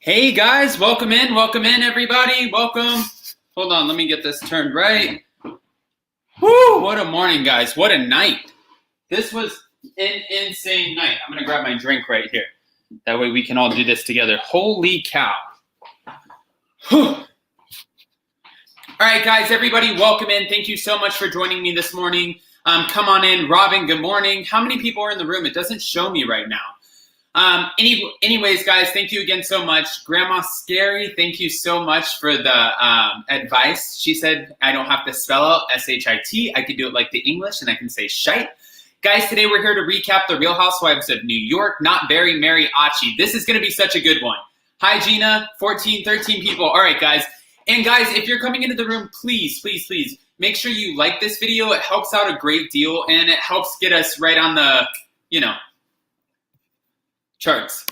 Hey guys, welcome in everybody, welcome. Hold on, let me get this turned right. Woo, what a morning guys, what a night. This was an insane night. I'm gonna grab my drink right here. That way we can all do this together. Holy cow. Whew. All right guys, everybody welcome in. Thank you so much for joining me this morning. Come on in. Robin, good morning. How many people are in the room? It doesn't show me right now. Anyways, guys, thank you again so much. Grandma Scary, thank you so much for the advice. She said I don't have to spell out S-H-I-T. I can do it like the English, and I can say shite. Guys, today we're here to recap the Real Housewives of New York, Not Very Mariachi. This is going to be such a good one. Hi, Gina. 14, 13 people. All right, guys. And guys, if you're coming into the room, please, please, please, make sure you like this video. It helps out a great deal, and it helps get us right on the, charts.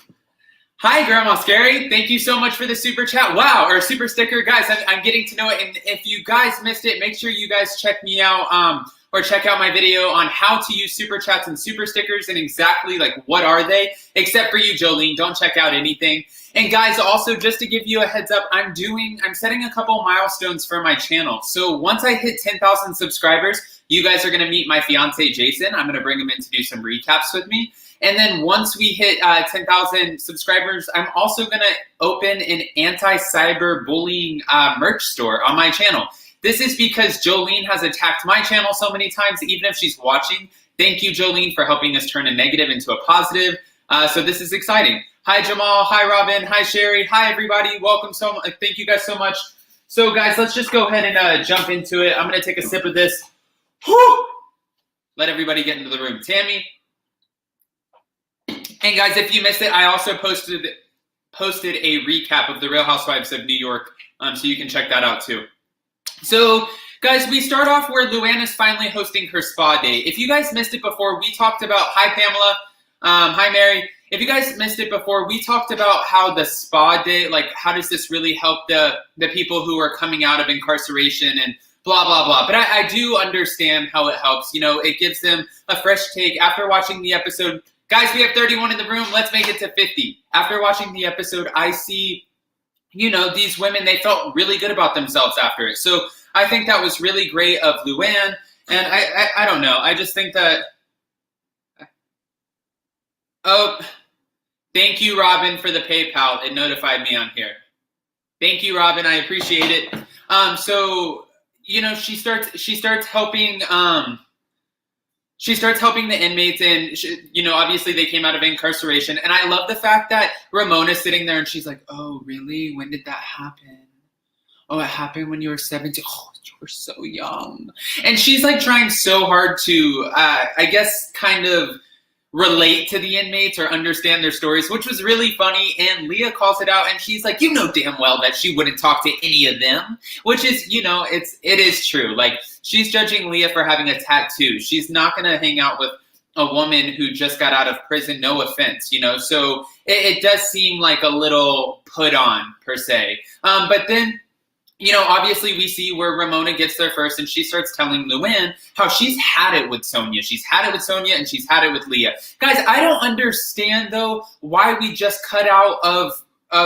Hi, Grandma Scary. Thank you so much for the super chat. Wow, or super sticker. Guys, I'm getting to know it. And if you guys missed it, make sure you guys check me out or check out my video on how to use super chats and super stickers and exactly like what are they, except for you, Jolene. Don't check out anything. And guys, also just to give you a heads up, I'm setting a couple milestones for my channel. So once I hit 10,000 subscribers, you guys are going to meet my fiance, Jason. I'm going to bring him in to do some recaps with me. And then once we hit 10,000 subscribers, I'm also going to open an anti-cyber bullying merch store on my channel. This is because Jolene has attacked my channel so many times, even if she's watching. Thank you, Jolene, for helping us turn a negative into a positive. So this is exciting. Hi, Jamal. Hi, Robin. Hi, Sherry. Hi, everybody. Welcome so much. Thank you guys so much. So, guys, let's just go ahead and jump into it. I'm going to take a sip of this. Whew! Let everybody get into the room. Tammy. And guys, if you missed it, I also posted a recap of the Real Housewives of New York, so you can check that out too. So, guys, we start off where Luann is finally hosting her spa day. If you guys missed it before, we talked about, hi Pamela, hi Mary. If you guys missed it before, we talked about how the spa day, like how does this really help the people who are coming out of incarceration and blah, blah, blah. But I do understand how it helps. It gives them a fresh take. After watching the episode, guys, we have 31 in the room. Let's make it to 50. After watching the episode, I see, these women, they felt really good about themselves after it. So I think that was really great of Luann. And I don't know. I just think that, oh, thank you, Robin, for the PayPal. It notified me on here. Thank you, Robin. I appreciate it. So, she starts helping, she starts helping the inmates, and obviously they came out of incarceration. And I love the fact that Ramona's sitting there and she's like, "Oh, really? When did that happen? Oh, it happened when you were 17. Oh, you were so young." And she's like trying so hard to, I guess, kind of relate to the inmates or understand their stories, which was really funny. And Leah calls it out and she's like, "You know damn well that she wouldn't talk to any of them," which is, it is true. Like, she's judging Leah for having a tattoo. She's not going to hang out with a woman who just got out of prison, no offense, So it does seem like a little put on, per se. But then, obviously we see where Ramona gets there first, and she starts telling Luann how she's had it with Sonja. She's had it with Sonja, and she's had it with Leah. Guys, I don't understand, though, why we just cut out of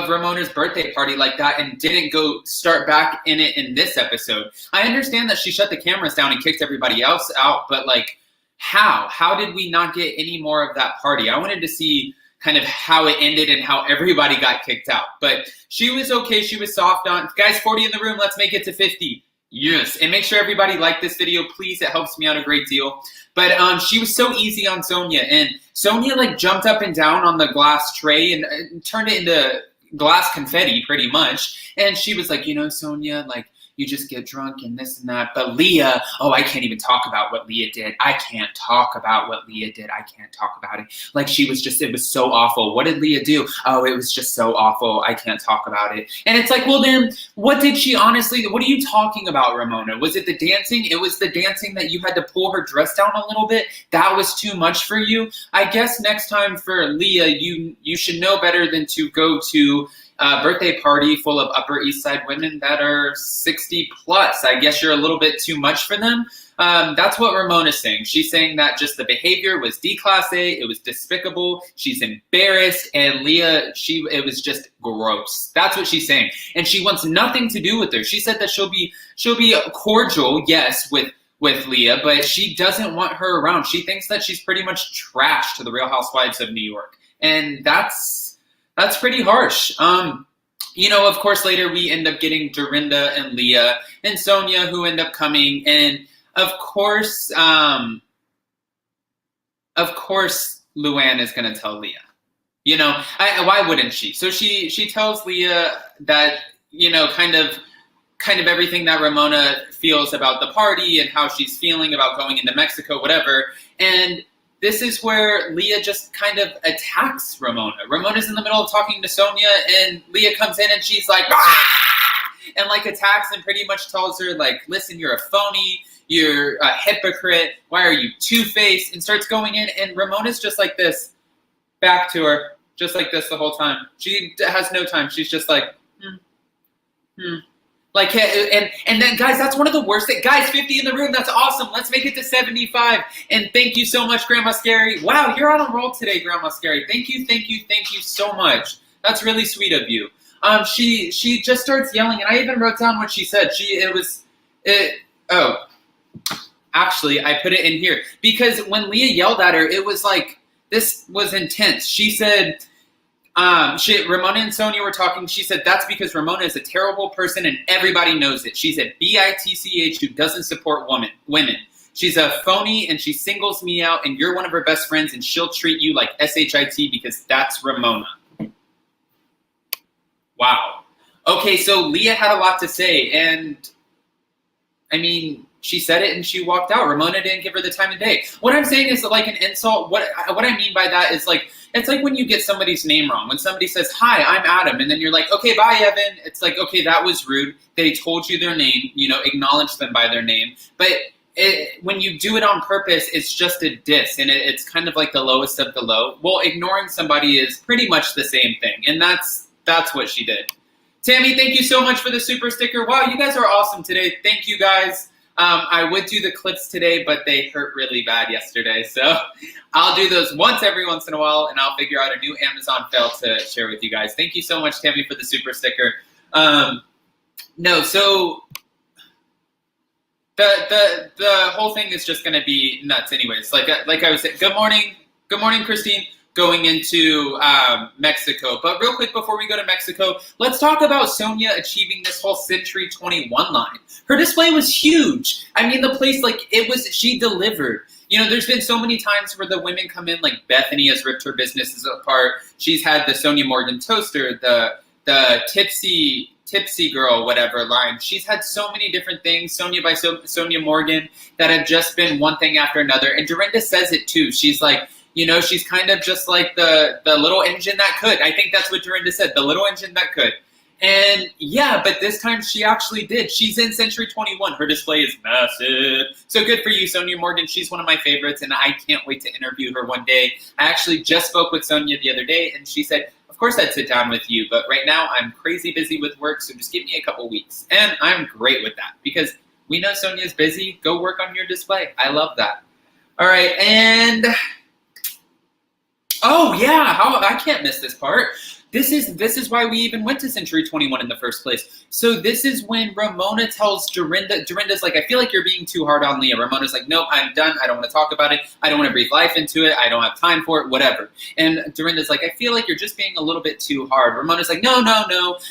Ramona's birthday party like that and didn't go start back in it in this episode. I understand that she shut the cameras down and kicked everybody else out, but like, how did we not get any more of that party? I wanted to see kind of how it ended and how everybody got kicked out, but she was okay. She was soft on, guys, 40 in the room. Let's make it to 50. Yes. And make sure everybody like this video, please. It helps me out a great deal. But she was so easy on Sonja, and Sonja like jumped up and down on the glass tray and turned it into glass confetti pretty much. And she was like, Sonja, like, you just get drunk and this and that. But Leah, oh, I can't even talk about what Leah did. I can't talk about what Leah did. I can't talk about it. Like, she was just, it was so awful. What did Leah do? Oh, it was just so awful. I can't talk about it. And it's like, well, then what did she honestly, what are you talking about, Ramona? Was it the dancing? It was the dancing that you had to pull her dress down a little bit. That was too much for you. I guess next time for Leah, you should know better than to go to birthday party full of Upper East Side women that are 60 plus. I guess you're a little bit too much for them. That's what Ramona's saying. She's saying that just the behavior was D-Class A, it was despicable, she's embarrassed, and Leah, it was just gross. That's what she's saying. And she wants nothing to do with her. She said that she'll be cordial, yes, with Leah, but she doesn't want her around. She thinks that she's pretty much trash to the Real Housewives of New York. And that's pretty harsh. Of course, later we end up getting Dorinda and Leah and Sonja who end up coming, and of course Luann is going to tell Leah. Why wouldn't she? So she tells Leah that, kind of everything that Ramona feels about the party and how she's feeling about going into Mexico, whatever. And this is where Leah just kind of attacks Ramona. Ramona's in the middle of talking to Sonja, and Leah comes in and she's like, ah! And like attacks and pretty much tells her, like, listen, you're a phony, you're a hypocrite, why are you two-faced? And starts going in, and Ramona's just like this, back to her, just like this the whole time. She has no time. She's just like, Like, and then, guys, that's one of the worst things. Guys, 50 in the room. That's awesome. Let's make it to 75. And thank you so much, Grandma Scary. Wow, you're on a roll today, Grandma Scary. Thank you so much. That's really sweet of you. She just starts yelling, and I even wrote down what she said. Actually, I put it in here. Because when Leah yelled at her, it was like, this was intense. She said, Ramona and Sonja were talking. She said, that's because Ramona is a terrible person and everybody knows it. She's a bitch who doesn't support women. She's a phony and she singles me out, and you're one of her best friends and she'll treat you like shit because that's Ramona. Wow. Okay, so Leah had a lot to say, and I mean, she said it and she walked out. Ramona didn't give her the time of day. What I'm saying is like an insult. What I mean by that is like, it's like when you get somebody's name wrong. When somebody says, hi, I'm Adam, and then you're like, okay, bye, Evan. It's like, okay, that was rude. They told you their name, acknowledge them by their name. But when you do it on purpose, it's just a diss, and it's kind of like the lowest of the low. Well, ignoring somebody is pretty much the same thing, and that's what she did. Tammy, thank you so much for the super sticker. Wow, you guys are awesome today. Thank you, guys. I would do the clips today, but they hurt really bad yesterday. So I'll do those once in a while, and I'll figure out a new Amazon fail to share with you guys. Thank you so much, Tammy, for the super sticker. So the whole thing is just going to be nuts anyways. Like I was saying, good morning, Christine. Going into Mexico. But real quick, before we go to Mexico, let's talk about Sonja achieving this whole Century 21 line. Her display was huge. I mean, the place, she delivered. There's been so many times where the women come in, like Bethany has ripped her businesses apart. She's had the Sonja Morgan toaster, the tipsy girl, whatever line. She's had so many different things, Sonja by Sonja Morgan, that have just been one thing after another. And Dorinda says it too. She's like, she's kind of just like the little engine that could. I think that's what Dorinda said, the little engine that could. And yeah, but this time she actually did. She's in Century 21. Her display is massive. So good for you, Sonja Morgan. She's one of my favorites, and I can't wait to interview her one day. I actually just spoke with Sonja the other day, and she said, of course I'd sit down with you, but right now I'm crazy busy with work, so just give me a couple weeks. And I'm great with that, because we know Sonja's busy. Go work on your display. I love that. All right, and oh yeah, I can't miss this part. This is why we even went to Century 21 in the first place. So this is when Ramona tells Dorinda's like, I feel like you're being too hard on Leah. Ramona's like, nope, I'm done. I don't want to talk about it. I don't want to breathe life into it. I don't have time for it, whatever. And Dorinda's like, I feel like you're just being a little bit too hard. Ramona's like, no.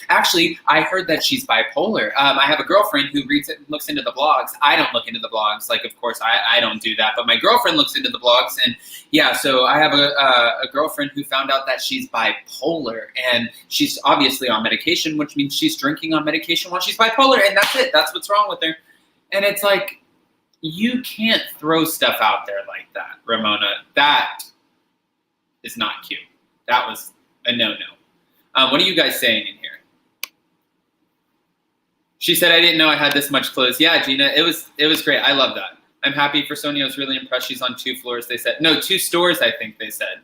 Actually, I heard that she's bipolar. I have a girlfriend who looks into the blogs. I don't look into the blogs. Like, of course, I don't do that. But my girlfriend looks into the blogs. And yeah, so I have a girlfriend who found out that she's bipolar. And she's obviously on medication, which means she's drinking on medication while she's bipolar, and that's it. That's what's wrong with her. And it's like, you can't throw stuff out there like that, Ramona. That is not cute. That was a no-no. What are you guys saying in here? She said, I didn't know I had this much clothes. Yeah, Gina, it was great. I love that. I'm happy for Sonja. I was really impressed. She's on 2 floors, they said. No, 2 stores, I think they said.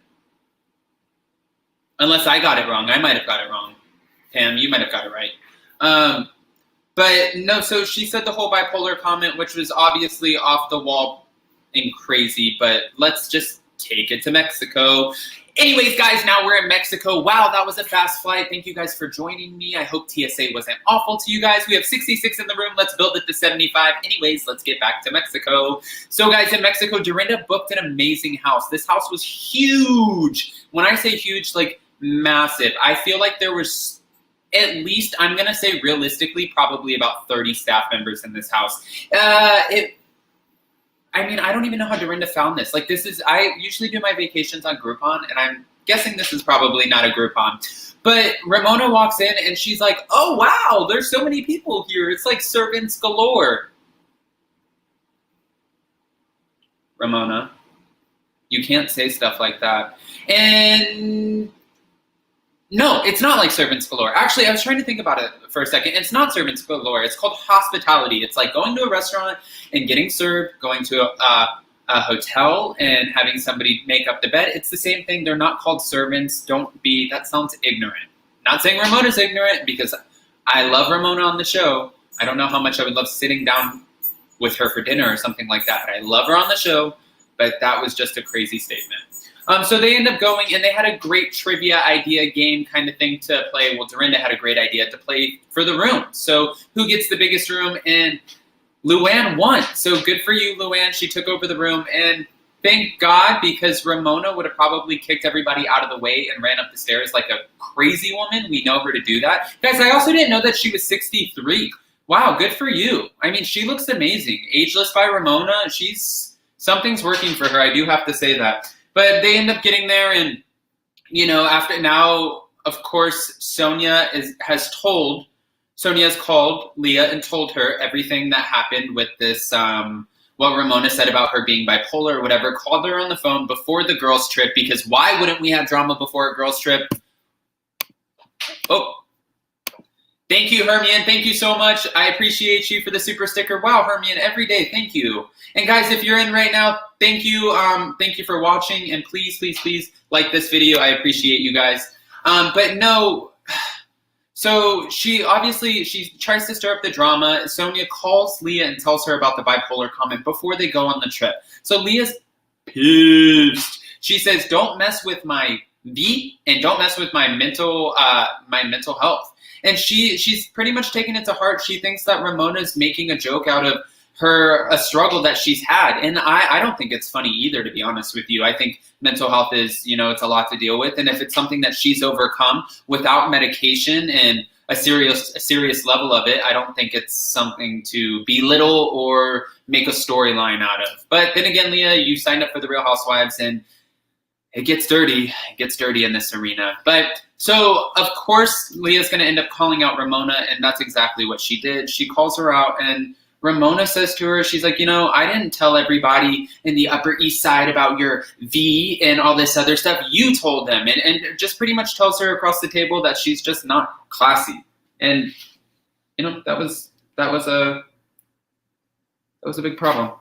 Unless I got it wrong. I might have got it wrong. Pam, you might have got it right. But no, so she said the whole bipolar comment, which was obviously off the wall and crazy, but let's just take it to Mexico. Anyways, guys, now we're in Mexico. Wow, that was a fast flight. Thank you guys for joining me. I hope TSA wasn't awful to you guys. We have 66 in the room. Let's build it to 75. Anyways, let's get back to Mexico. So, guys, in Mexico, Dorinda booked an amazing house. This house was huge. When I say huge, like massive. I feel like there was at least, I'm going to say realistically, probably about 30 staff members in this house. I mean, I don't even know how Dorinda found this. Like, I usually do my vacations on Groupon, and I'm guessing this is probably not a Groupon. But Ramona walks in, and she's like, oh, wow, there's so many people here. It's like servants galore. Ramona, you can't say stuff like that. And no, it's not like servants galore. Actually, I was trying to think about it for a second. It's not servants galore. It's called hospitality. It's like going to a restaurant and getting served, going to a hotel and having somebody make up the bed. It's the same thing. They're not called servants. That sounds ignorant. Not saying Ramona's ignorant, because I love Ramona on the show. I don't know how much I would love sitting down with her for dinner or something like that. I love her on the show, but that was just a crazy statement. So they end up going, and they had a great trivia idea game kind of thing to play. Well, Dorinda had a great idea to play for the room. So who gets the biggest room? And Luann won. So good for you, Luann. She took over the room, and thank God, because Ramona would have probably kicked everybody out of the way and ran up the stairs like a crazy woman. We know her to do that. Guys, I also didn't know that she was 63. Wow, good for you. I mean, she looks amazing. Ageless by Ramona. Something's working for her. I do have to say that. But they end up getting there, and, you know, after now, of course, Sonja has called Leah and told her everything that happened with this, what Ramona said about her being bipolar or whatever, called her on the phone before the girls' trip, because why wouldn't we have drama before a girls' trip? Oh, thank you, Hermione. Thank you so much. I appreciate you for the super sticker. Wow, Hermione, every day. Thank you. And guys, if you're in right now, thank you. Thank you for watching. And please, please, please like this video. I appreciate you guys. But no, so she tries to stir up the drama. Sonja calls Leah and tells her about the bipolar comment before they go on the trip. So Leah's pissed. She says, don't mess with my V and don't mess with my mental health. And she's pretty much taking it to heart. She thinks that Ramona's making a joke out of a struggle that she's had. And I don't think it's funny either, to be honest with you. I think mental health is, it's a lot to deal with. And if it's something that she's overcome without medication and a serious level of it, I don't think it's something to belittle or make a storyline out of. But then again, Leah, you signed up for the Real Housewives, and it gets dirty. It gets dirty in this arena. But so, of course, Leah's going to end up calling out Ramona, and that's exactly what she did. She calls her out, and Ramona says to her, she's like, I didn't tell everybody in the Upper East Side about your V and all this other stuff. You told them, and just pretty much tells her across the table that she's just not classy. And that was a big problem.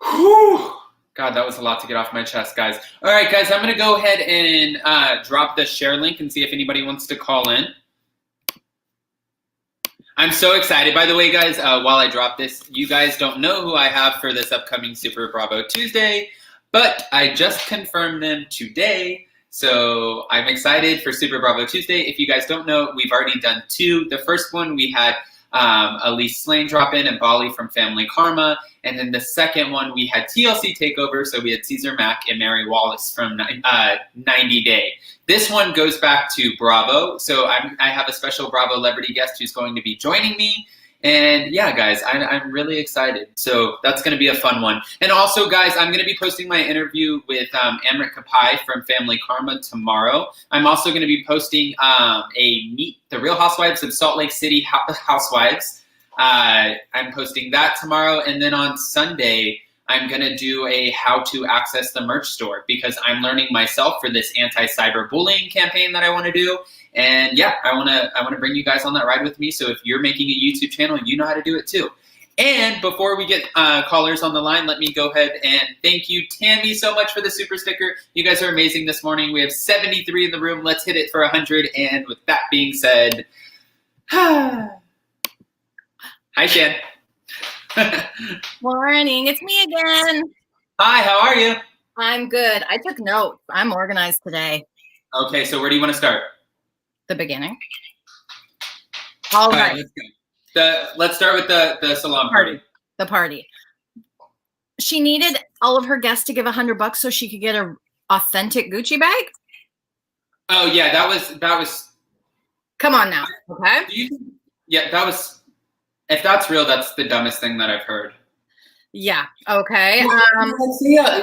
Whew. God, that was a lot to get off my chest, guys. All right, guys, I'm going to go ahead and drop the share link and see if anybody wants to call in. I'm so excited, by the way, guys, while I drop this. You guys don't know who I have for this upcoming Super Bravo Tuesday, but I just confirmed them today. So I'm excited for Super Bravo Tuesday. If you guys don't know, we've already done 2. The first one, we had Elise Slane drop in and Bali from Family Karma. And then the second one, we had TLC Takeover. So we had Caesar Mack and Mary Wallace from 90 Day. This one goes back to Bravo. So I have a special Bravo celebrity guest who's going to be joining me. And yeah, guys, I'm really excited. So that's going to be a fun one. And also, guys, I'm going to be posting my interview with Amrit Kapai from Family Karma tomorrow. I'm also going to be posting Meet the Real Housewives of Salt Lake City Housewives. I'm posting that tomorrow. And then on Sunday, I'm going to do a how to access the merch store, because I'm learning myself for this anti-cyberbullying campaign that I want to do. And yeah, I want to bring you guys on that ride with me. So if you're making a YouTube channel, you know how to do it too. And before we get callers on the line, let me go ahead and thank you, Tammy, so much for the super sticker. You guys are amazing this morning. We have 73 in the room. Let's hit it for 100. And with that being said, hi, Shan. Morning, it's me again. Hi, how are you? I'm good. I took notes. I'm organized today. Okay, so where do you want to start? The beginning. All right. Let's go. Let's start with the salon party. The party. She needed all of her guests to give $100 so she could get an authentic Gucci bag. Oh yeah, that was. Come on now, okay? That was. If that's real, that's the dumbest thing that I've heard. Yeah. Okay.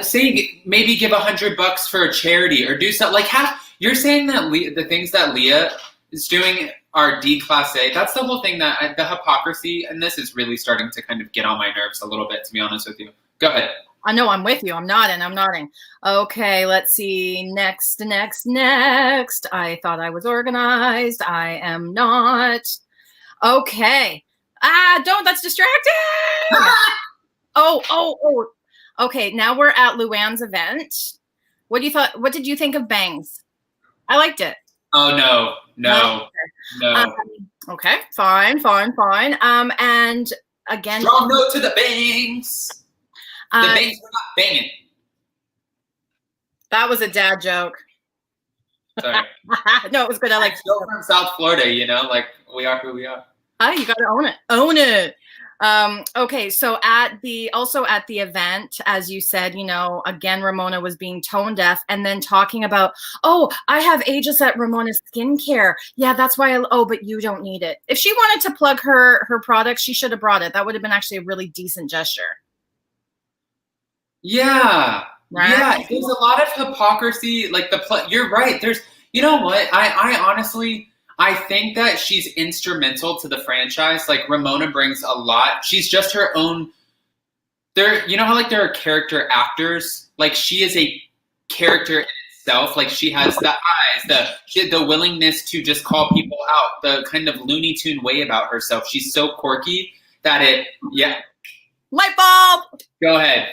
Say maybe give $100 for a charity or do something like you're saying that the things that Leah is doing are D-class-A. That's the whole thing that the hypocrisy, and this is really starting to kind of get on my nerves a little bit, to be honest with you. Go ahead. I know, I'm with you. I'm nodding. Okay, let's see. Next. I thought I was organized. I am not. Okay. That's distracting. Oh. Okay, now we're at Luann's event. What did you think of bangs? I liked it. Oh, no. Okay, fine. And again, strong no to the bangs. The bangs were not banging. That was a dad joke. Sorry. No, it was good. I like. Still from South Florida, like we are who we are. You got to own it. Okay, so at the event, as you said, again, Ramona was being tone deaf and then talking about, I have Aegis at Ramona's skincare. Yeah, that's why but you don't need it. If she wanted to plug her product, she should have brought it. That would have been actually a really decent gesture. Yeah. Right? Yeah, there's a lot of hypocrisy. You're right. There's, you know what? I honestly, I think that she's instrumental to the franchise. Like, Ramona brings a lot. She's just her own. You know how there are character actors? Like, she is a character in itself. Like, she has the eyes, the willingness to just call people out, the kind of Looney Tune way about herself. She's so quirky that light bulb. Go ahead.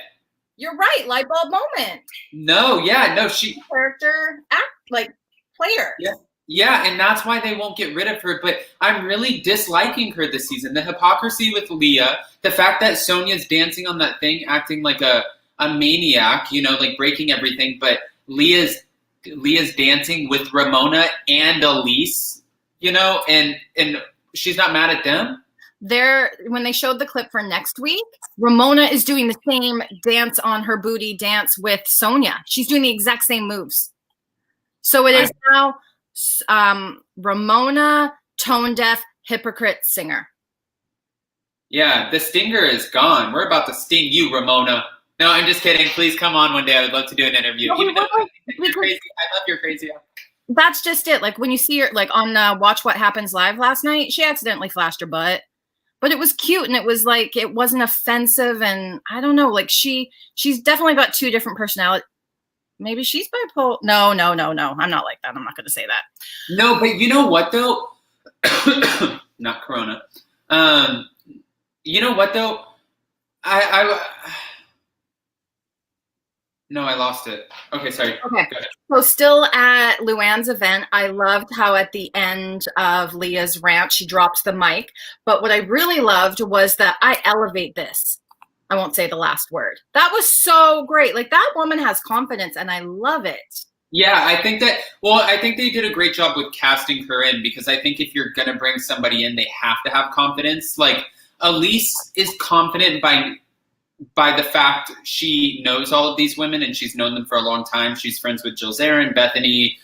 You're right. Light bulb moment. No, she character player. Yeah. Yeah, and that's why they won't get rid of her. But I'm really disliking her this season. The hypocrisy with Leah, the fact that Sonja's dancing on that thing, acting like a maniac, breaking everything. But Leah's dancing with Ramona and Elise, and she's not mad at them. When they showed the clip for next week, Ramona is doing the same dance on her booty dance with Sonja. She's doing the exact same moves. So it is now Ramona, tone deaf, hypocrite singer. Yeah, the stinger is gone. We're about to sting you, Ramona. No, I'm just kidding. Please come on one day. I would love to do an interview. No, Even though you're crazy. I love your crazy. That's just it. Like, when you see her, on Watch What Happens Live last night, she accidentally flashed her butt. But it was cute, and it was it wasn't offensive, and I don't know, she's definitely got two different personalities. Maybe she's bipolar. No. I'm not like that. I'm not going to say that. No, but you know what, though? Not Corona. You know what, though? No, I lost it. Okay, sorry. Okay. So still at Luann's event, I loved how at the end of Leah's rant, she drops the mic. But what I really loved was that I elevate this. I won't say the last word. That was so great. That woman has confidence, and I love it. Yeah, I think they did a great job with casting her in, because I think if you're going to bring somebody in, they have to have confidence. Elise is confident by the fact she knows all of these women, and she's known them for a long time. She's friends with Jill Zarin, Bethany.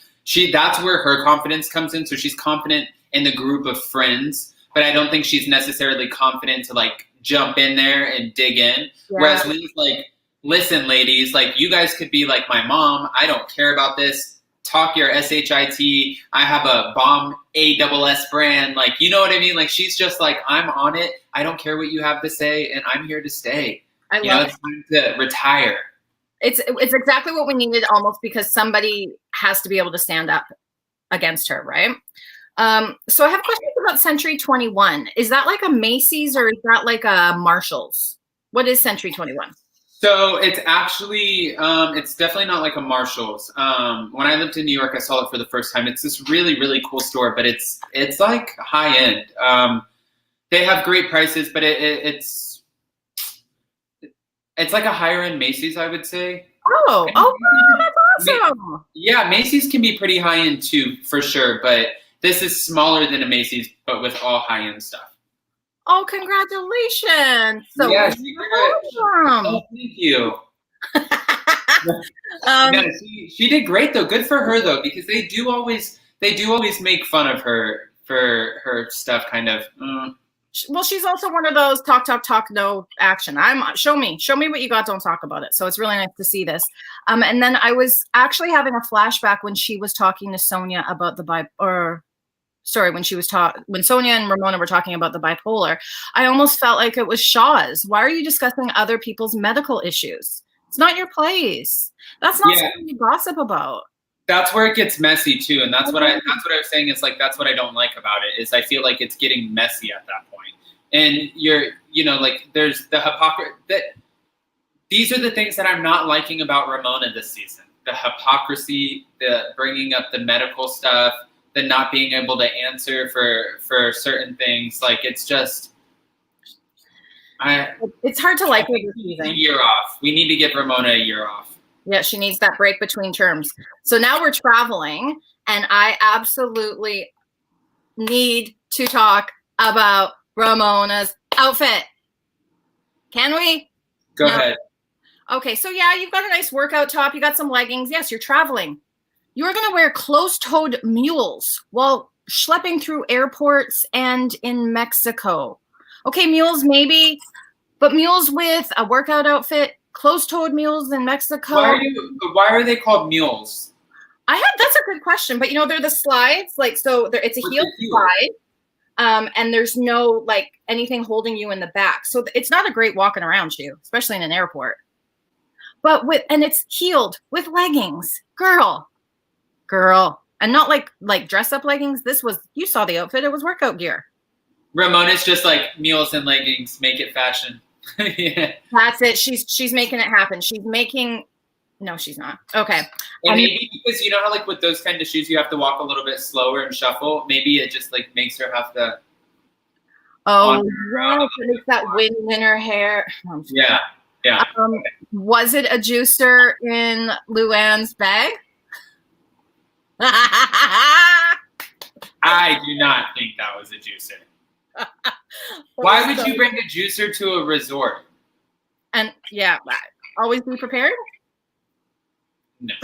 That's where her confidence comes in. So she's confident in the group of friends, but I don't think she's necessarily confident to jump in there and dig in. Yeah. Whereas Lee's listen, ladies, you guys could be like my mom. I don't care about this. Talk your SHIT. I have a bomb ASS brand. You know what I mean? She's just I'm on it. I don't care what you have to say, and I'm here to stay. I love it. It's time to retire. It's exactly what we needed, almost, because somebody has to be able to stand up against her, right? So I have questions about Century 21. Is that like a Macy's or is that like a Marshall's? What is Century 21? So it's actually, it's definitely not like a Marshall's. When I lived in New York, I saw it for the first time. It's this really, really cool store, but it's like high end. They have great prices, but it's like a higher end Macy's, I would say. Oh, wow, that's awesome. Yeah, Macy's can be pretty high end too, for sure. But this is smaller than a Macy's, but with all high end stuff. Oh, congratulations! So yeah, awesome. Oh, thank you. No, she did great though. Good for her though, because they do always make fun of her for her stuff, kind of. Well, she's also one of those talk, no action. Show me what you got. Don't talk about it. So it's really nice to see this. And then I was actually having a flashback when she was talking to Sonja about the when Sonja and Ramona were talking about the bipolar. I almost felt like it was Shaw's. Why are you discussing other people's medical issues? It's not your place. That's not something you gossip about. That's where it gets messy too, and that's what I was saying. Is like that's what I don't like about it. Is I feel like it's getting messy at that point, and like there's the hypocrisy. These are the things that I'm not liking about Ramona this season. The hypocrisy, the bringing up the medical stuff, the not being able to answer for certain things. Like it's just, it's hard to like. A year off. We need to give Ramona a year off. Yeah, she needs that break between terms. So now we're traveling, and I absolutely need to talk about Ramona's outfit. Can we? Go ahead. Okay, so yeah, you've got a nice workout top. You got some leggings. Yes, you're traveling. You're going to wear closed-toed mules while schlepping through airports and in Mexico. Okay, mules maybe, but mules with a workout outfit, closed-toed mules in Mexico. Why are they called mules? That's a good question, but they're the slides, like, so it's a heel slide, and there's no like anything holding you in the back, so it's not a great walking around shoe, especially in an airport. But and it's heeled with leggings, girl, and not like dress up leggings. You saw the outfit; it was workout gear. Ramona's just like mules and leggings, make it fashion. Yeah. That's it. She's making it happen. No, she's not. Okay. And maybe because how like with those kind of shoes you have to walk a little bit slower and shuffle, maybe it just like makes her have to. Oh yeah, it makes that wind in her hair. No, yeah. Was it a juicer in Luann's bag? I do not think that was a juicer. Why would you bring a juicer to a resort? And yeah, always be prepared. No.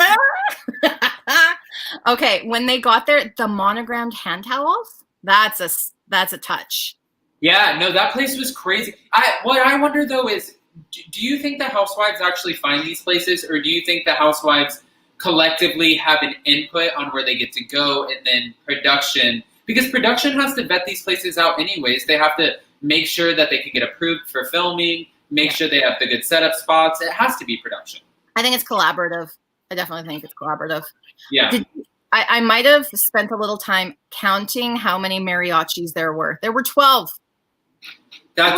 Okay, when they got there, the monogrammed hand towels, that's a touch. Yeah, no, that place was crazy. What I wonder though is, do you think the housewives actually find these places, or do you think the housewives collectively have an input on where they get to go, and then production? Because production has to vet these places out anyways. They have to make sure that they can get approved for filming, make sure they have the good setup spots. It has to be production. I think it's collaborative. I definitely think it's collaborative. Yeah. I might have spent a little time counting how many mariachis there were. There were 12. I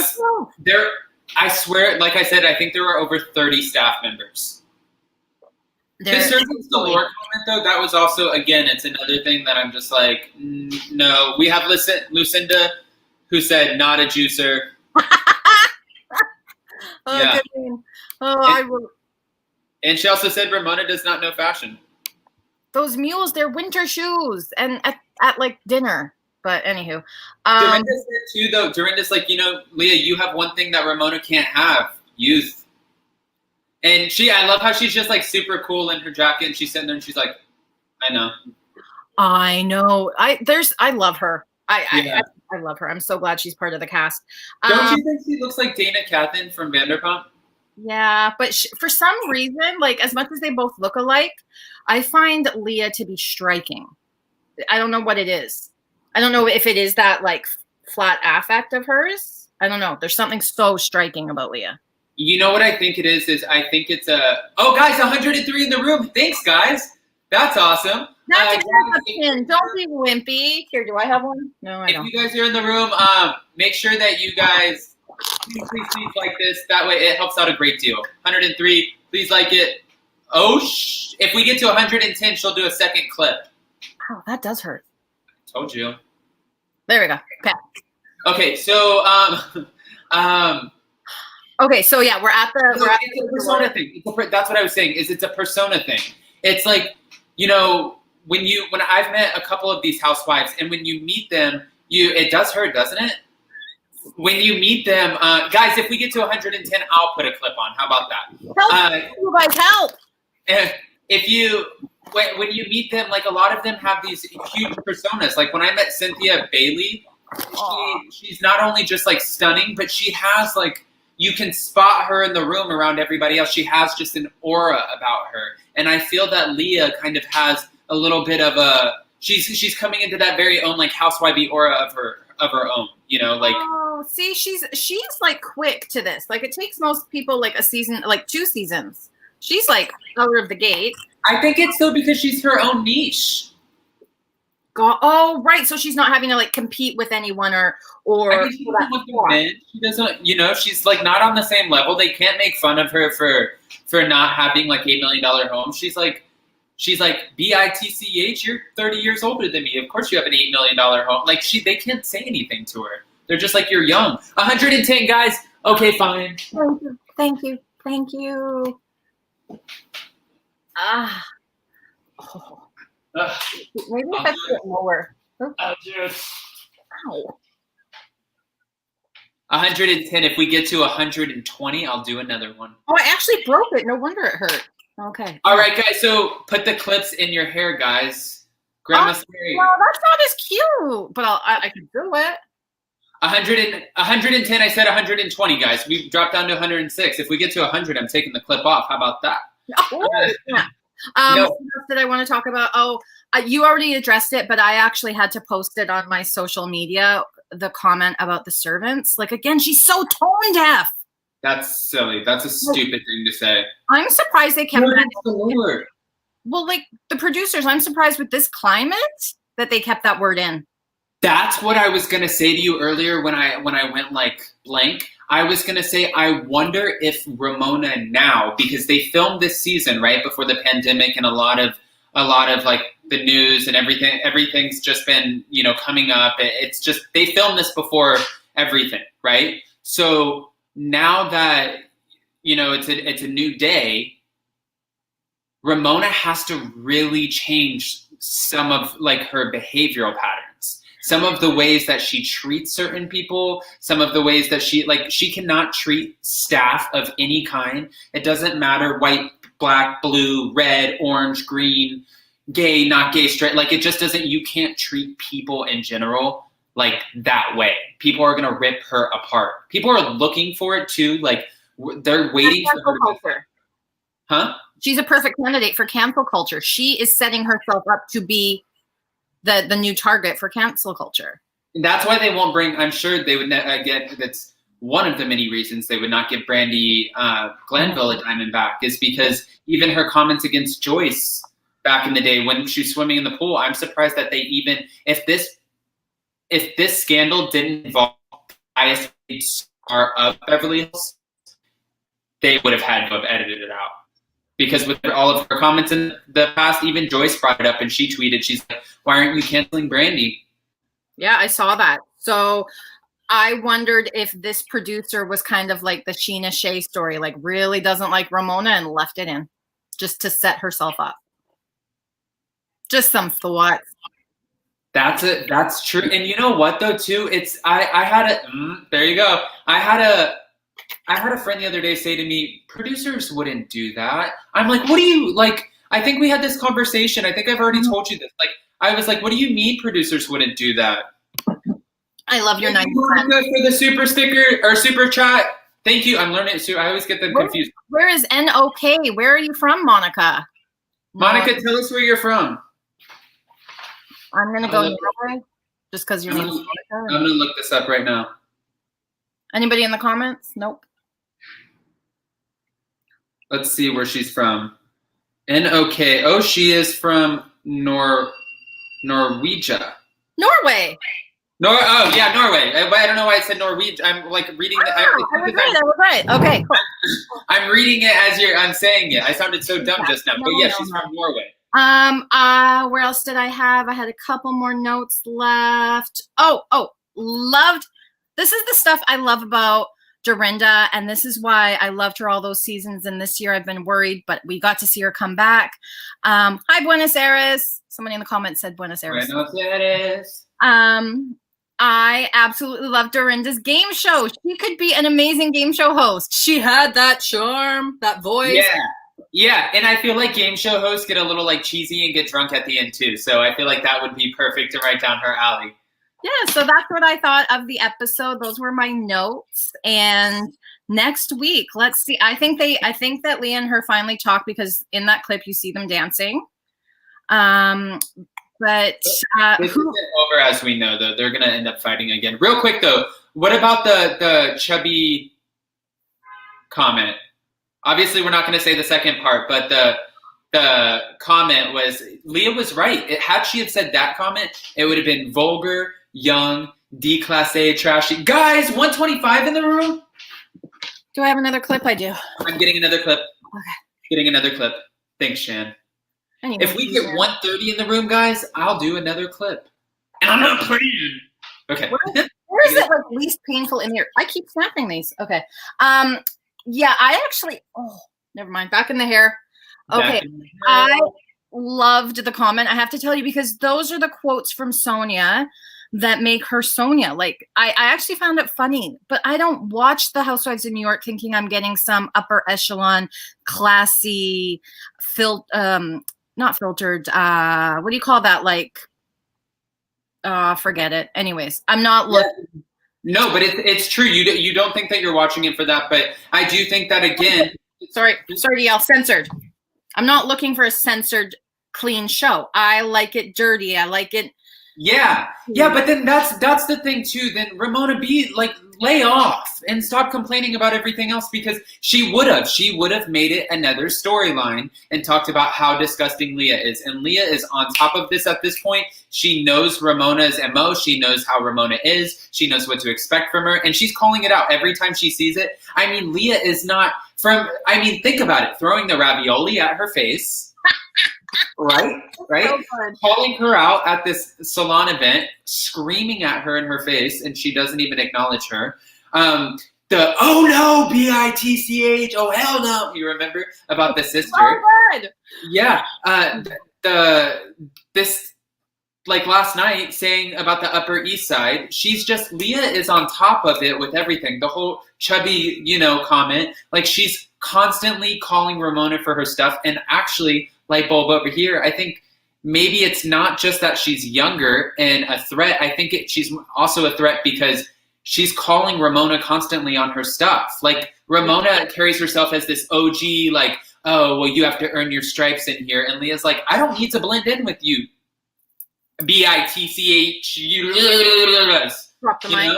swear, like I said, I think there were over 30 staff members. The Servants Galore comment, though, that was also, again, it's another thing that I'm just like, no. We have Lucinda, who said, not a juicer. Yeah. And she also said Ramona does not know fashion. Those mules, they're winter shoes, and at like dinner. But anywho. Dorinda said too, though, Dorinda's like, Leah, you have one thing that Ramona can't have, youth. And I love how she's just like super cool in her jacket, and she's sitting there and she's like, I know. I love her. I love her. I'm so glad she's part of the cast. Don't you think she looks like Dana Cathan from Vanderpump? Yeah, but for some reason, like as much as they both look alike, I find Leah to be striking. I don't know what it is. I don't know if it is that like flat affect of hers. I don't know. There's something so striking about Leah. You know what I think it is I think it's oh guys, 103 in the room. Thanks guys. That's awesome. That's a pin. Don't be wimpy. Here, do I have one? No, I don't. If you guys are in the room, make sure that you guys please like this. That way it helps out a great deal. 103, please like it. Oh, if we get to 110, she'll do a second clip. Ow, that does hurt. I told you. There we go. Okay. Okay, so okay, so yeah, we're at it's a persona thing. That's what I was saying. It's a persona thing. It's like, you know, when I've met a couple of these housewives, and when you meet them, it does hurt, doesn't it? When you meet them, guys, if we get to 110, I'll put a clip on. How about that? Help! You guys help! When you meet them, like a lot of them have these huge personas. Like when I met Cynthia Bailey, she's not only just like stunning, but she has like, you can spot her in the room around everybody else. She has just an aura about her. And I feel that Leah kind of has a little bit of she's coming into that very own like housewifey aura of her own, you know, like. Oh, see, she's like quick to this. Like it takes most people like a season, like 2 seasons. She's like out of the gate. I think it's though because she's her own niche. Oh, right. So she's not having to like compete with anyone or I think she doesn't with the men. She doesn't, you know, she's like not on the same level. They can't make fun of her for not having like $8 million home. She's like BITCH, you're 30 years older than me. Of course you have an $8 million home. Like they can't say anything to her. They're just like, you're young. 110 guys. Okay, fine. Thank you. Thank you. Ah. Oh. Maybe if I put it lower. Oh, dude. Ow. 110. If we get to 120, I'll do another one. Oh, I actually broke it. No wonder it hurt. Okay. All right, guys. So put the clips in your hair, guys. Grandma's Mary. No, that's not as cute. But I can do it. 110. I said 120, guys. We dropped down to 106. If we get to 100, I'm taking the clip off. How about that? Yeah. What else did I want to talk about? Oh, you already addressed it, but I actually had to post it on my social media, the comment about the servants. Like, again, she's so tone deaf. That's silly. That's a stupid thing to say. I'm surprised they kept that. The Lord. Well, like the producers, I'm surprised with this climate that they kept that word in. That's what I was going to say to you earlier when I went like blank. I was going to say, I wonder if Ramona now, because they filmed this season right before the pandemic and a lot of like the news and everything's just been, you know, coming up. It's just, they filmed this before everything, right? So now that, you know, it's a new day, Ramona has to really change some of like her behavioral patterns. Some of the ways that she treats certain people, some of the ways that she cannot treat staff of any kind. It doesn't matter, white, black, blue, red, orange, green, gay, not gay, straight. Like it just doesn't, you can't treat people in general like that way. People are going to rip her apart. People are looking for it too. Like they're waiting for her. Culture. Huh? She's a perfect candidate for cancel culture. She is setting herself up to be the new target for cancel culture. That's why they won't bring, I'm sure they would get, that's one of the many reasons they would not give Brandy Glanville a diamond back is because even her comments against Joyce back in the day when she was swimming in the pool, I'm surprised that they even, if this scandal didn't involve the highest star of Beverly Hills, they would have had to have edited it out. Because with all of her comments in the past, even Joyce brought it up and she tweeted, she's like, why aren't you canceling Brandy? Yeah, I saw that. So I wondered if this producer was kind of like the Sheena Shea story, like really doesn't like Ramona and left it in just to set herself up. Just some thoughts. That's true. And you know what though, too? There you go. I had a friend the other day say to me, producers wouldn't do that. I'm like, what do you, like, I think we had this conversation. I think I've already told you this. Like, I was like, what do you mean producers wouldn't do that? I love your 90 cents. For the super sticker or super chat. Thank you. I'm learning it too. I always get them confused. Where is NOK? Where are you from, Monica? Monica, tell us where you're from. I'm going to go Norway just because your name is Monica. I'm going to look this up right now. Anybody in the comments? Nope. Let's see where she's from. N-O-K. Oh, she is from Norwegia. Norway. Oh, yeah, Norway. I don't know why I said Norwegian. I'm like reading it. I was right. Okay, cool. I'm reading it as I'm saying it. I sounded so dumb just now. But yeah, she's from Norway. Where else did I have? I had a couple more notes left. Loved. This is the stuff I love about Dorinda, and this is why I loved her all those seasons. And this year I've been worried, but we got to see her come back. Hi, Buenos Aires. Somebody in the comments said Buenos Aires. Buenos Aires. I absolutely love Dorinda's game show. She could be an amazing game show host. She had that charm, that voice. Yeah, and I feel like game show hosts get a little like cheesy and get drunk at the end too. So I feel like that would be perfect to write down her alley. Yeah, so that's what I thought of the episode. Those were my notes. And next week, let's see. I think that Leah and her finally talk because in that clip you see them dancing. But this isn't over as we know, though. They're gonna end up fighting again. Real quick though, what about the chubby comment? Obviously, we're not gonna say the second part, but the comment was Leah was right. Had she said that comment, it would have been vulgar, young, déclassé, trashy. Guys, 125 in the room. Do I have another clip? I do. I'm getting another clip. Okay. Getting another clip. Thanks, Shan. Anyway, if we get 130 in the room, guys, I'll do another clip. And I'm not playing. Okay. Where is it like least painful in here? I keep snapping these. Okay. Yeah, I actually. Oh, never mind. Back in the hair. Okay. I loved the comment. I have to tell you because those are the quotes from Sonja that make her Sonja. Like I actually found it funny, but I don't watch the Housewives of New York thinking I'm getting some upper echelon, classy, not filtered. What do you call that? Like, forget it. Anyways, I'm not looking. No, but it's true. You don't think that you're watching it for that, but I do think that again. Sorry to yell. Censored. I'm not looking for a censored, clean show. I like it dirty. I like it. Yeah, but then that's the thing too. Then Ramona, lay off and stop complaining about everything else because she would have made it another storyline and talked about how disgusting Leah is. And Leah is on top of this at this point. She knows Ramona's MO. She knows how Ramona is. She knows what to expect from her. And she's calling it out every time she sees it. I mean, Leah is not think about it. Throwing the ravioli at her face. Right? So calling her out at this salon event, screaming at her in her face, and she doesn't even acknowledge her. Oh no, bitch, oh hell no. You remember about the sister? Oh, good. Yeah. This last night saying about the Upper East Side, Leah is on top of it with everything. The whole chubby, comment. Like she's constantly calling Ramona for her stuff, and actually. Light bulb over here. I think maybe it's not just that she's younger and a threat. I think she's also a threat because she's calling Ramona constantly on her stuff. Like Ramona carries herself as this OG, oh, well, you have to earn your stripes in here. And Leah's like, I don't need to blend in with you. B-I-T-C-H. Drop the mic.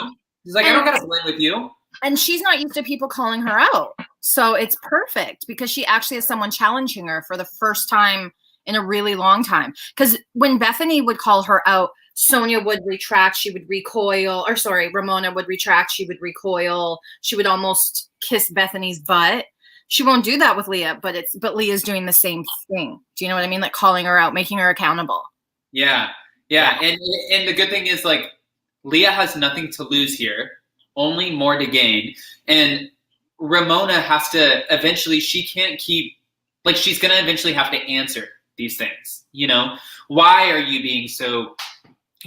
She's like, I don't got to blend with you. And she's not used to people calling her out. So it's perfect because she actually has someone challenging her for the first time in a really long time. Because when Bethany would call her out, Sonja would retract, she would recoil. Or sorry, Ramona would retract, she would recoil. She would almost kiss Bethany's butt. She won't do that with Leah, but Leah's doing the same thing. Do you know what I mean? Like calling her out, making her accountable. Yeah. And the good thing is Leah has nothing to lose here. Only more to gain. And Ramona has to eventually, she can't keep, she's going to eventually have to answer these things. Why are you being so,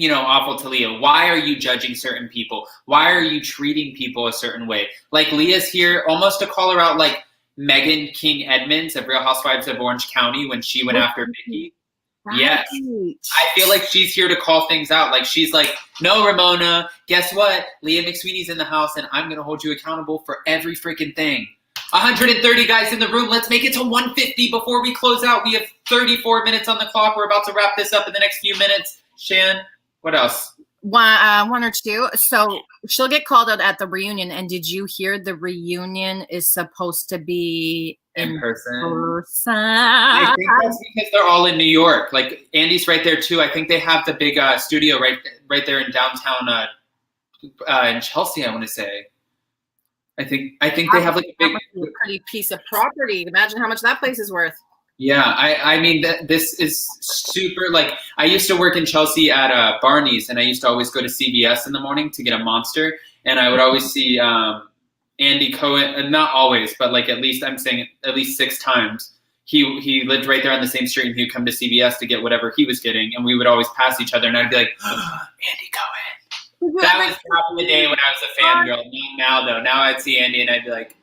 awful to Leah? Why are you judging certain people? Why are you treating people a certain way? Leah's here almost to call her out like Megan King Edmonds of Real Housewives of Orange County when she went after Mickey. Right. Yes. I feel like she's here to call things out. She's like, no, Ramona, guess what? Leah McSweeney's in the house, and I'm going to hold you accountable for every freaking thing. 130 guys in the room. Let's make it to 150 before we close out. We have 34 minutes on the clock. We're about to wrap this up in the next few minutes. Shan, what else? One or two. So she'll get called out at the reunion. And did you hear the reunion is supposed to be in person. I I think that's because they're all in New York. Like Andy's right there too. I think they have the big studio right there in downtown in Chelsea. I want to say. I think they have like a big, pretty piece of property. Imagine how much that place is worth. Yeah, I mean this is super. Like I used to work in Chelsea at Barney's, and I used to always go to CVS in the morning to get a Monster, and I would always see Andy Cohen, and not always, but like at least 6 times. He lived right there on the same street, and he'd come to CVS to get whatever he was getting, and we would always pass each other, and I'd be like, oh, Andy Cohen. That was back in the day when I was a fangirl. Not now though. Now I'd see Andy, and I'd be like,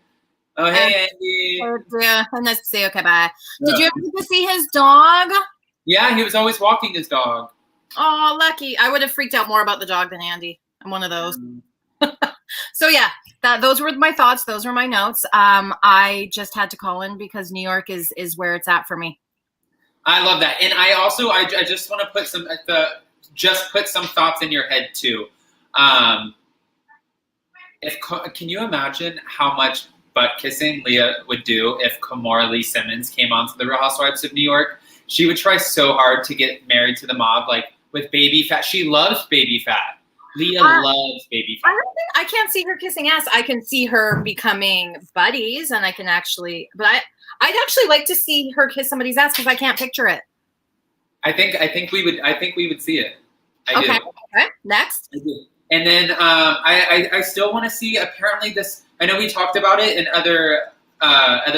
oh, hey, Andy. Yeah, nice to see you. Okay, bye. Did you ever get to see his dog? Yeah, he was always walking his dog. Oh, lucky. I would have freaked out more about the dog than Andy. I'm one of those. So yeah, those were my thoughts. Those were my notes. I just had to call in because New York is where it's at for me. I love that. And I also, I just want to put some thoughts in your head too. Can you imagine how much butt kissing Leah would do if Kamora Lee Simmons came onto the Real Housewives of New York? She would try so hard to get married to the mob, like with baby fat. She loves baby fat. Leah loves baby fat. I can't see her kissing ass. I can see her becoming buddies, and I can actually, but I'd actually like to see her kiss somebody's ass because I can't picture it. I think we would see it. I do. Okay. Next. I do. And then I still want to see. Apparently, this. I know we talked about it in other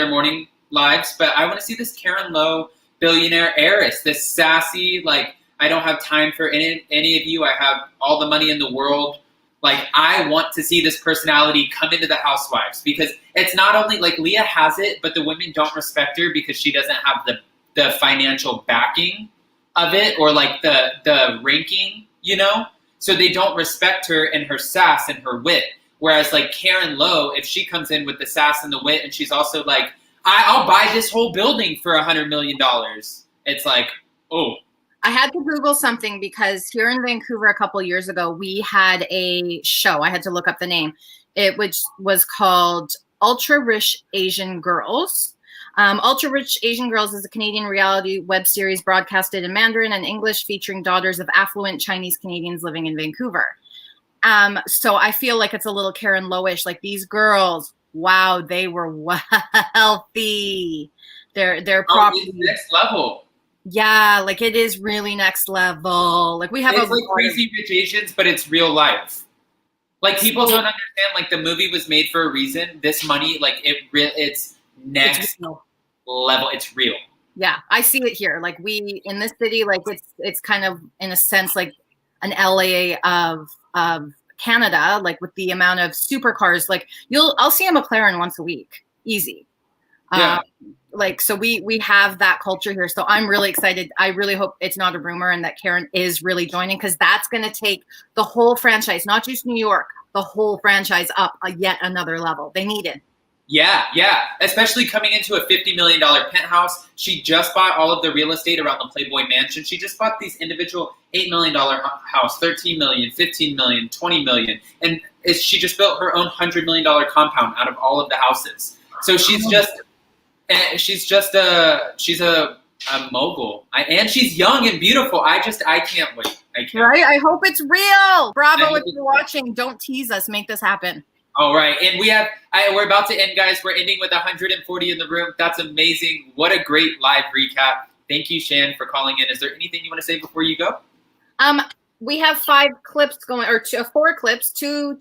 morning lives, but I want to see this Karen Lowe billionaire heiress. This sassy, like, I don't have time for any of you. I have all the money in the world. Like, I want to see this personality come into the Housewives because it's not only like Leah has it, but the women don't respect her because she doesn't have the financial backing of it or like the ranking, you know? So they don't respect her and her sass and her wit. Whereas like Karen Lowe, if she comes in with the sass and the wit and she's also like, I'll buy this whole building for $100 million. It's like, oh. I had to Google something because here in Vancouver a couple years ago, we had a show. I had to look up the name. It was called Ultra Rich Asian Girls. Ultra Rich Asian Girls is a Canadian reality web series broadcasted in Mandarin and English featuring daughters of affluent Chinese Canadians living in Vancouver. So I feel like it's a little Karen Lowe-ish. Like these girls, wow, they were wealthy. They're probably next level. Yeah, like it is really next level. Like we have it's like Crazy Rich Asians, but it's real life. Like people don't understand. Like the movie was made for a reason. This money, like it's next level. It's real. Yeah, I see it here. Like we in this city, like it's kind of in a sense like an LA of Canada. Like with the amount of supercars, like I'll see a McLaren once a week, easy. Yeah. Like, so we have that culture here. So I'm really excited. I really hope it's not a rumor and that Karen is really joining because that's going to take the whole franchise, not just New York, the whole franchise up yet another level. They need it. Yeah. Especially coming into a $50 million penthouse. She just bought all of the real estate around the Playboy Mansion. She just bought these individual $8 million house, $13 million, $15 million, $20 million. And she just built her own $100 million compound out of all of the houses. So she's a mogul. And she's young and beautiful. I can't wait. Right? I hope it's real. Bravo, if you're watching, don't tease us. Make this happen. All right. And we're about to end, guys. We're ending with 140 in the room. That's amazing. What a great live recap. Thank you, Shan, for calling in. Is there anything you want to say before you go? We have 5 clips going, or 4 clips. Two.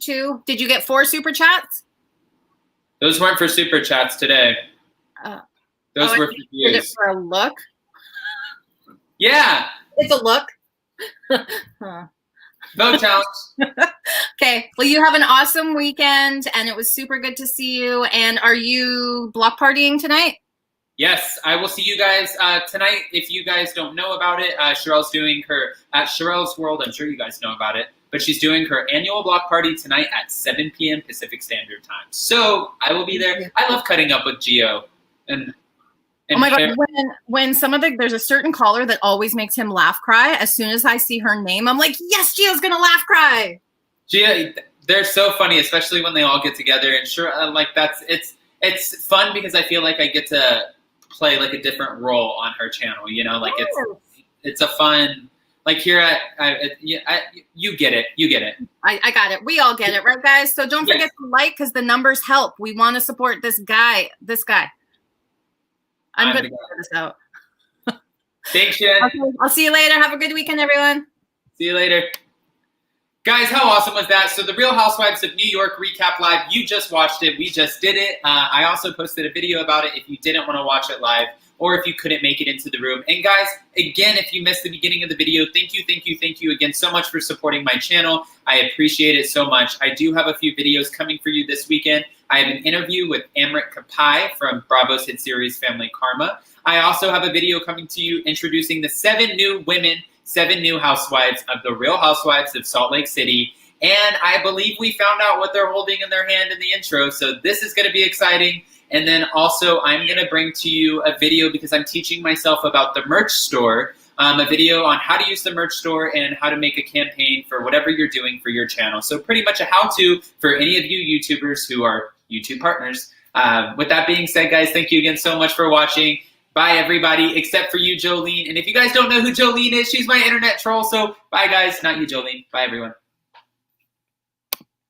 Did you get 4 super chats? Those weren't for super chats today. Those were for views. Is it for a look? Yeah. It's a look. Vote challenge. Okay. Well, you have an awesome weekend, and it was super good to see you. And are you block partying tonight? Yes, I will see you guys tonight. If you guys don't know about it, Sherelle's doing her at Sherelle's World. I'm sure you guys know about it. But she's doing her annual block party tonight at 7 p.m. Pacific Standard Time. So I will be there. I love cutting up with Gio. And oh my God, when there's a certain caller that always makes him laugh cry. As soon as I see her name, I'm like, yes, Gio's gonna laugh cry. Gio, they're so funny, especially when they all get together. And sure, like it's fun because I feel like I get to play like a different role on her channel, you know, like it's a fun, like here you get it. You get it. I got it. We all get it, right, guys? So don't forget to like, because the numbers help. We want to support this guy. I'm going to figure this out. Thanks, Jen. Okay, I'll see you later. Have a good weekend, everyone. See you later. Guys, how awesome was that? So the Real Housewives of New York recap live, you just watched it. We just did it. I also posted a video about it if you didn't want to watch it live or if you couldn't make it into the room. And guys, again, if you missed the beginning of the video, thank you again so much for supporting my channel. I appreciate it so much. I do have a few videos coming for you this weekend. I have an interview with Amrit Kapai from Bravo's hit series Family Karma. I also have a video coming to you introducing the 7 new housewives of the Real Housewives of Salt Lake City. And I believe we found out what they're holding in their hand in the intro. So this is going to be exciting. And then also I'm going to bring to you a video because I'm teaching myself about the merch store, a video on how to use the merch store and how to make a campaign for whatever you're doing for your channel. So pretty much a how-to for any of you YouTubers who are YouTube partners. With that being said, guys, thank you again so much for watching. Bye, everybody, except for you, Jolene. And if you guys don't know who Jolene is, she's my internet troll. So bye, guys. Not you, Jolene. Bye, everyone.